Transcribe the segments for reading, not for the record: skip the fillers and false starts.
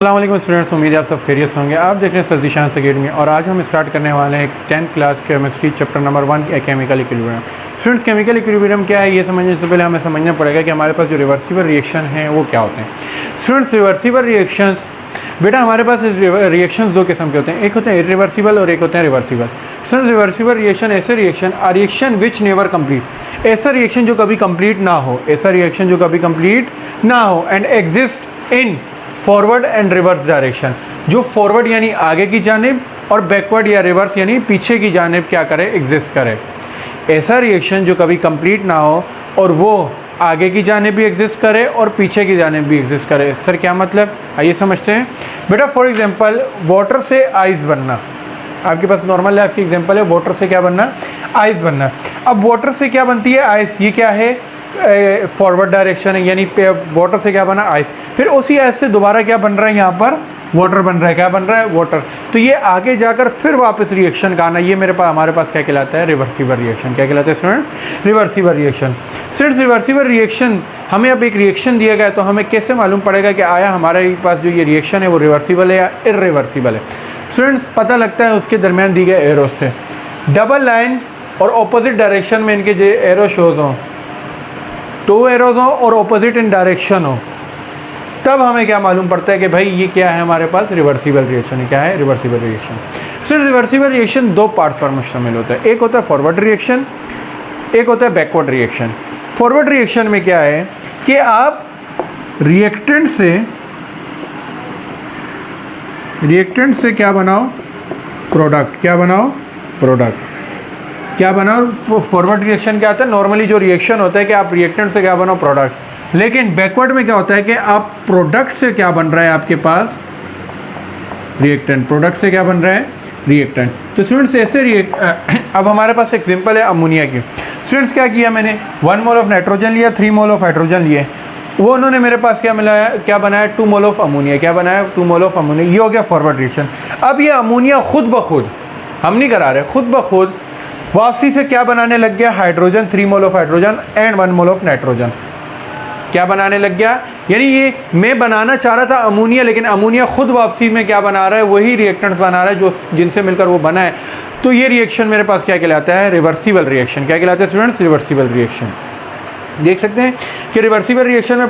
अस्सलाम स्टूडेंट्स, उम्मीद है आप सब खैरियत होंगे। आप देख रहे हैं सर्जिशान अकेडमी और आज हम स्टार्ट करने वाले हैं 10th class chemistry chapter number 1 chemical equilibrium. Students, chemical equilibrium क्या है ये समझने से पहले हमें समझना पड़ेगा कि हमारे पास जो रिवर्सिबल रिएक्शन हैं वो क्या होते हैं। स्टूडेंट्स, रिवर्सिबल रिएक्शंस बेटा हमारे पास रिएक्शंस दो किस्म के होते हैं, एक होते हैं इरिवर्सिबल और एक होते हैं रिवर्सिबल। स्टूडेंट्स, रिवर्सिबल रिएक्शन ऐसे रिएक्शन विच नेवर कंप्लीट, ऐसा रिएक्शन जो कभी कंप्लीट ना हो, ऐसा रिएक्शन जो कभी कंप्लीट ना हो and exist in forward and reverse direction, जो फॉरवर्ड यानी आगे की जानिब और बैकवर्ड या रिवर्स यानी पीछे की जानिब क्या करे, एग्जिस्ट करे। ऐसा रिएक्शन जो कभी कंप्लीट ना हो और वो आगे की जानिब भी एग्जिस्ट करे और पीछे की जानिब भी एग्जिस्ट करे। सर क्या मतलब, आइए समझते हैं। बेटा फॉर एग्जांपल वाटर से आइस बनना, आपके पास नॉर्मल लाइफ की एग्जांपल है, वाटर से क्या बनना, आइस बनना। अब वाटर से क्या बनती है, आइस। ये क्या है, फॉरवर्ड डायरेक्शन है, यानी वाटर से क्या बना, आइस। फिर उसी आइस से दोबारा क्या बन रहा है, यहाँ पर वाटर बन रहा है। क्या बन रहा है, वाटर। तो ये आगे जाकर फिर वापस रिएक्शन का आना, ये हमारे पास क्या कहलाता है, रिवर्सिबल रिएक्शन। क्या कहलाता है students, reversible reaction. Students, reversible reaction, हमें अब एक रिएक्शन दिया गया है तो हमें कैसे मालूम पड़ेगा कि आया हमारे पास जो ये रिएक्शन है वो रिवर्सिबल है या इरिवर्सिबल है। स्टूडेंट्स, पता लगता है उसके दरमियान दी गए एरोस से। डबल लाइन और ऑपोजिट डायरेक्शन में इनके जो एरो शोज हों, टू एरोज हों और ऑपोजिट इन डायरेक्शन हो, तब हमें क्या मालूम पड़ता है कि भाई ये क्या है, हमारे पास रिवर्सिबल रिएक्शन है। क्या है, रिवर्सिबल रिएक्शन। सिर्फ रिवर्सिबल रिएक्शन दो पार्ट्स पर मुश्तमिल होता है, एक होता है फॉरवर्ड रिएक्शन, एक होता है बैकवर्ड रिएक्शन। फॉरवर्ड रिएक्शन में क्या है कि आप रिएक्टेंट से क्या बनाओ, प्रोडक्ट। क्या बनाओ, प्रोडक्ट। क्या बनाओ, फॉरवर्ड रिएक्शन क्या होता है, नॉर्मली जो रिएक्शन होता है कि आप रिएक्टेंट से क्या बनाओ, प्रोडक्ट। लेकिन बैकवर्ड में क्या होता है कि आप प्रोडक्ट से क्या बन रहा है आपके पास, रिएक्टेंट। प्रोडक्ट से क्या बन रहा है, रिएक्टेंट। तो स्टूडेंट्स ऐसे अब हमारे पास एग्जांपल है अमोनिया की। स्टूडेंट्स क्या किया मैंने, 1 मोल ऑफ नाइट्रोजन लिया, 3 मोल ऑफ हाइड्रोजन लिए, वो उन्होंने मेरे पास क्या मिलाया, क्या बनाया, 2 मोल ऑफ अमोनिया। क्या बनाया, 2 मोल ऑफ अमोनिया। ये हो गया फॉरवर्ड रिएक्शन। अब ये अमोनिया खुद ब खुद, हम नहीं करा रहे, खुद ब खुद वापसी से क्या बनाने लग गया, hydrogen, 3 mole of hydrogen and 1 mole of nitrogen. क्या बनाने लग गया, यानी ये मैं बनाना चाह रहा था अमोनिया, लेकिन अमोनिया खुद वापसी में क्या बना रहा है, वही रिएक्टेंट्स बना रहा है जो जिनसे मिलकर वो बना है। तो ये रिएक्शन मेरे पास क्या कहलाता है, रिवर्सिबल रिएक्शन। क्या कहलाता है स्टूडेंट्स, रिवर्सिबल रिएक्शन। देख सकते हैं कि रिवर्सिबल रिएक्शन में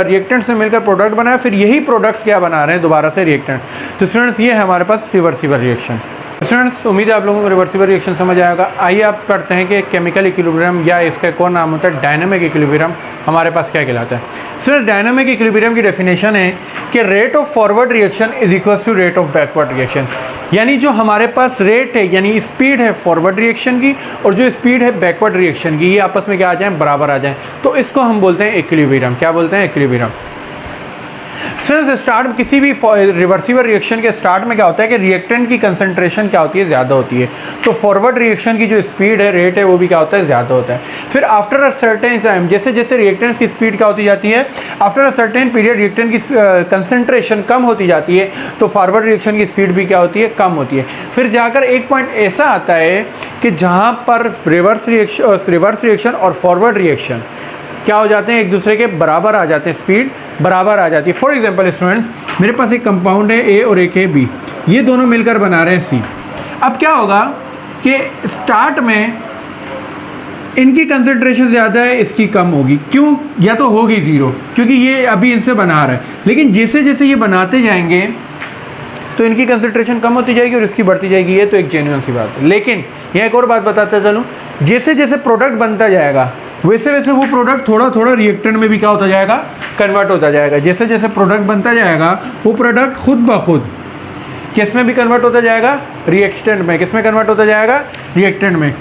रिएक्टेंट से मिलकर प्रोडक्ट बना है, फिर यही प्रोडक्ट्स क्या बना रहे हैं दोबारा से रिएक्टेंट। तो स्टूडेंट्स ये है हमारे पास रिवर्सिबल रिएक्शन। स्टूडेंट्स, उम्मीद है आप लोगों को रिवर्सिबल रिएक्शन समझ आएगा। आइए आप करते हैं कि केमिकल इक्विलिब्रियम या इसका एक और नाम होता है डायनामिक इक्विलिब्रियम हमारे पास क्या कहलाता है। सर डायनामिक इक्विलिब्रियम की डेफिनेशन है कि rate of forward reaction is equal to rate of backward reaction. यानी जो हमारे पास रेट है यानी स्पीड है फॉरवर्ड रिएक्शन की और जो स्पीड है बैकवर्ड रिएक्शन की, ये आपस में क्या आ जाए, बराबर आ जाए, तो इसको हम बोलते हैं इक्विलिब्रियम। क्या बोलते हैं, इक्विलिब्रियम। स्टार्ट किसी भी रिवर्सिबल रिएक्शन के स्टार्ट में क्या होता है कि रिएक्टेंट की कंसंट्रेशन क्या होती है, ज़्यादा होती है, तो फॉरवर्ड रिएक्शन की जो स्पीड है, रेट है, वो भी क्या होता है, ज़्यादा होता है। फिर आफ्टर अ सर्टेन टाइम, जैसे जैसे रिएक्टेंट्स की स्पीड क्या होती जाती है, after a certain period reactant की कंसंट्रेशन कम होती जाती है, तो फॉरवर्ड रिएक्शन की स्पीड भी क्या होती है, कम होती है। फिर जाकर एक पॉइंट ऐसा आता है कि जहाँ पर रिवर्स रिएक्शन और फॉरवर्ड रिएक्शन क्या हो जाते हैं, एक दूसरे के बराबर आ जाते हैं, स्पीड बराबर आ जाती है। फॉर एग्जांपल स्टूडेंट्स, मेरे पास एक कंपाउंड है ए और एक है बी, ये दोनों मिलकर बना रहे हैं सी। अब क्या होगा कि स्टार्ट में इनकी कंसंट्रेशन ज़्यादा है, इसकी कम होगी। क्यों, या तो होगी ज़ीरो क्योंकि ये अभी इनसे बना रहा है, लेकिन जैसे जैसे ये बनाते जाएंगे तो इनकी कंसंट्रेशन कम होती जाएगी और इसकी बढ़ती जाएगी। ये तो एक जेन्युइन सी बात है। लेकिन यह एक और बात बताता चलूँ, जैसे जैसे प्रोडक्ट बनता जाएगा वैसे वैसे वो प्रोडक्ट थोड़ा थोड़ा रिएक्टेंट में भी क्या होता जाएगा, कन्वर्ट होता जाएगा। जैसे जैसे प्रोडक्ट बनता जाएगा वो प्रोडक्ट खुद ब खुद किस में भी कन्वर्ट होता जाएगा, रिएक्टेंट में। किस में कन्वर्ट होता जाएगा, रिएक्टेंट में।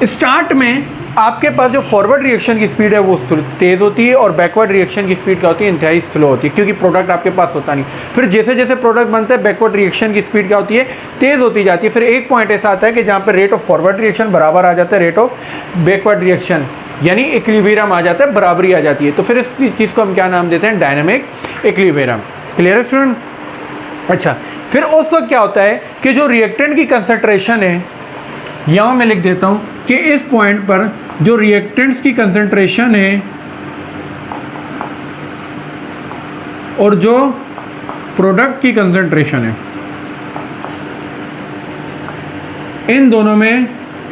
स्टार्ट में आपके पास जो फॉरवर्ड रिएक्शन की स्पीड है वो तेज़ होती है और बैकवर्ड रिएक्शन की स्पीड क्या होती है, इंतहाई स्लो होती है, क्योंकि प्रोडक्ट आपके पास होता नहीं। फिर जैसे जैसे प्रोडक्ट बनता है बैकवर्ड रिएक्शन की स्पीड क्या होती है, तेज़ होती जाती है। फिर एक पॉइंट ऐसा आता है कि जहाँ पर रेट ऑफ फॉरवर्ड रिएक्शन बराबर आ जाता है रेट ऑफ बैकवर्ड रिएक्शन, यानी इक्विलिब्रियम आ जाता है, बराबरी आ जाती है। तो फिर इस चीज़ को हम क्या नाम देते हैं, डायनामिक इक्विलिब्रियम। क्लियर है स्टूडेंट। अच्छा, फिर उस वक्त क्या होता है कि जो रिएक्टेंट की कंसंट्रेशन है, यहाँ मैं लिख देता हूँ कि इस पॉइंट पर जो रिएक्टेंट्स की कंसंट्रेशन है और जो प्रोडक्ट की कंसंट्रेशन है, इन दोनों में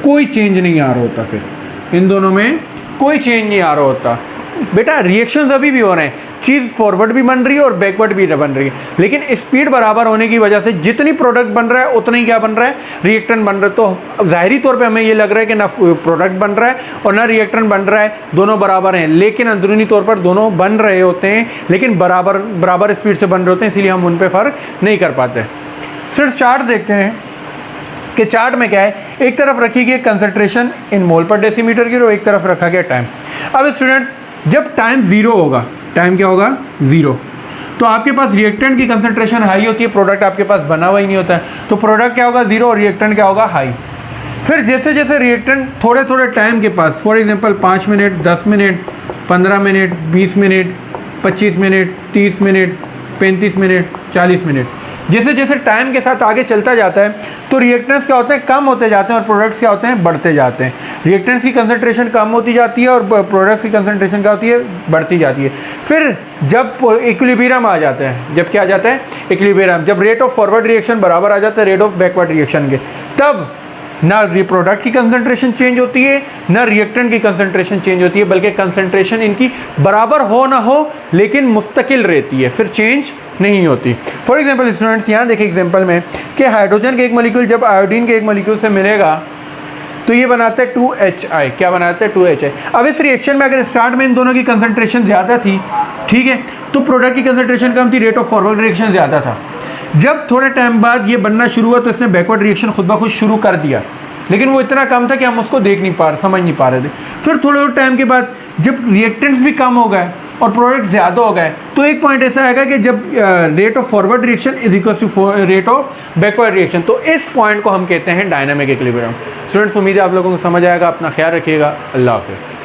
कोई चेंज नहीं आ रहा होता, फिर इन दोनों में कोई चेंज नहीं आ रहा होता बेटा, रिएक्शंस अभी भी हो रहे हैं, चीज़ फॉरवर्ड भी बन रही है और बैकवर्ड भी बन रही है, लेकिन स्पीड बराबर होने की वजह से जितनी प्रोडक्ट बन रहा है उतना ही क्या बन रहा है, रिएक्टेंट बन रहा है। तो जाहिरी तौर पे हमें ये लग रहा है कि ना प्रोडक्ट बन रहा है और ना रिएक्टेंट बन रहा है, दोनों बराबर हैं, लेकिन अंदरूनी तौर पर दोनों बन रहे होते हैं, लेकिन बराबर स्पीड से बन रहे होते हैं, इसीलिए हम उन पर फ़र्क नहीं कर पाते। सिर्फ चार्ट देखते हैं कि चार्ट में क्या है, एक तरफ रखी गई कंसंट्रेशन इन मोल पर डेसीमीटर की और एक तरफ रखा गया टाइम। अब स्टूडेंट्स जब टाइम ज़ीरो होगा, टाइम क्या होगा, ज़ीरो, तो आपके पास रिएक्टेंट की कंसंट्रेशन हाई होती है, प्रोडक्ट आपके पास बना हुआ ही नहीं होता है, तो प्रोडक्ट क्या होगा, ज़ीरो, और रिएक्टेंट क्या होगा, हाई। फिर जैसे जैसे रिएक्टेंट थोड़े थोड़े टाइम के पास, for example 5 minute, 10 minute, 15 minute, 20 minute, 25 minute, 30 minute, 35 minute, 40 minute, जैसे जैसे टाइम के साथ आगे चलता जाता है तो रिएक्टेंट्स क्या होते हैं, कम होते जाते हैं और प्रोडक्ट्स क्या होते हैं, बढ़ते जाते हैं। रिएक्टेंट्स की कंसंट्रेशन कम होती जाती है और प्रोडक्ट्स की कंसंट्रेशन क्या होती है, बढ़ती जाती है। फिर जब इक्विलिब्रियम आ जाता है, जब क्या आ जाता है, इक्विलिब्रियम, जब रेट ऑफ फॉरवर्ड रिएक्शन बराबर आ जाता है रेट ऑफ बैकवर्ड रिएक्शन के, तब ना प्रोडक्ट की कंसंट्रेशन चेंज होती है ना रिएक्टेंट की कंसंट्रेशन चेंज होती है, बल्कि कंसंट्रेशन इनकी बराबर हो ना हो लेकिन मुस्तकिल रहती है, फिर चेंज नहीं होती। फॉर एग्जांपल स्टूडेंट्स यहाँ देखें एग्जांपल में कि हाइड्रोजन के एक मॉलिक्यूल जब आयोडीन के एक मॉलिक्यूल से मिलेगा तो ये बनाता है 2HI, क्या बनाता है, 2HI। अब इस रिएक्शन में अगर स्टार्ट में इन दोनों की कंसंट्रेशन ज़्यादा थी, ठीक है, तो प्रोडक्ट की कंसंट्रेशन कम थी, रेट ऑफ फॉरवर्ड रिएक्शन ज़्यादा था। जब थोड़े टाइम बाद ये बनना शुरू हुआ तो इसने बैकवर्ड रिएक्शन खुद ब खुद शुरू कर दिया, लेकिन वो इतना कम था कि हम उसको देख नहीं पा रहे, समझ नहीं पा रहे थे। फिर थोड़े टाइम के बाद जब रिएक्टेंट्स भी कम हो गए और प्रोडक्ट ज़्यादा हो गए तो एक पॉइंट ऐसा आएगा कि जब rate of forward reaction is equal to rate of backward reaction, तो इस पॉइंट को हम कहते हैं डायनामिक इक्विलिब्रियम। स्टूडेंट्स उम्मीद है आप लोगों को समझ आएगा, अपना ख्याल रखिएगा, अल्लाह हाफ़िज़।